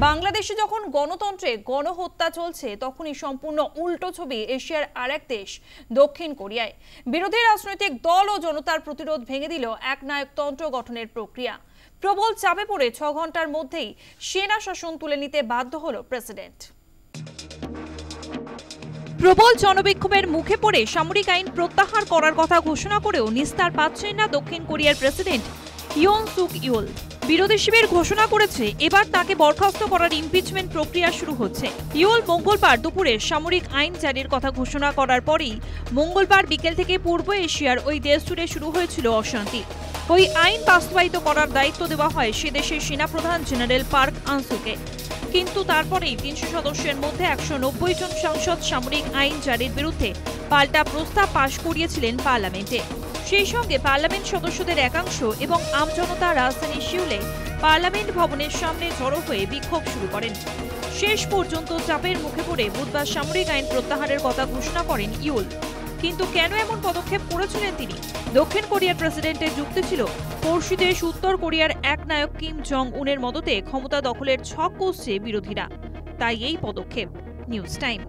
বাংলাদেশে যখন গণতন্ত্রে গণহত্যা চলছে তখনই সম্পূর্ণ উল্টো ছবি এশিয়ার আরেক দেশ দক্ষিণ কোরিয়ায়। বিরোধী রাজনৈতিক দল ও জনতার প্রতিরোধ ভেঙে দিল একনায়কতন্ত্র গঠনের প্রক্রিয়া। প্রবল চাপে পড়ে 6 ঘন্টার মধ্যেই সেনা শাসন তুলে নিতে বাধ্য হলো প্রেসিডেন্ট। প্রবল জনবিক্ষোভের মুখে পড়ে সামরিক আইন প্রত্যাহার করার কথা ঘোষণা করেও নিস্তার পাচ্ছেন না দক্ষিণ কোরিয়ার প্রেসিডেন্ট ইয়ন সুক ইউল। বিরোধী শিবির ঘোষণা করেছে এবার তাকে বরখাস্ত করার ইমপিচমেন্ট প্রক্রিয়া শুরু হচ্ছে। ইউল মঙ্গলবার দুপুরে সামরিক আইন জারির কথা ঘোষণা করার পরেই মঙ্গলবার বিকেল থেকে পূর্ব এশিয়ার ওই দেশ জুড়ে শুরু হয়েছিল অশান্তি। ওই আইন বাস্তবায়িত করার দায়িত্ব দেওয়া হয় সে দেশের সেনাপ্রধান জেনারেল পার্ক আনসুকে। কিন্তু তারপরেই 300 সদস্যের মধ্যে 190 জন সাংসদ সামরিক আইন জারির বিরুদ্ধে পাল্টা প্রস্তাব পাশ করিয়েছিলেন পার্লামেন্টে। সেই সঙ্গে পার্লামেন্ট সদস্যদের একাংশ এবং আমজনতা রাজধানী সিউলে পার্লামেন্ট ভবনের সামনে জড়ো হয়ে বিক্ষোভ শুরু করেন। শেষ পর্যন্ত চাপের মুখে পড়ে বুধবার সামরিক আইন প্রত্যাহারের কথা ঘোষণা করেন ইউল। কিন্তু কেন এমন পদক্ষেপ করেছিলেন তিনি? দক্ষিণ কোরিয়ার প্রেসিডেন্টের যুক্তি ছিল পড়শি দেশ উত্তর কোরিয়ার একনায়ক কিম জং উনের মদতে ক্ষমতা দখলের ছক কষছে বিরোধীরা, তাই এই পদক্ষেপ। News time.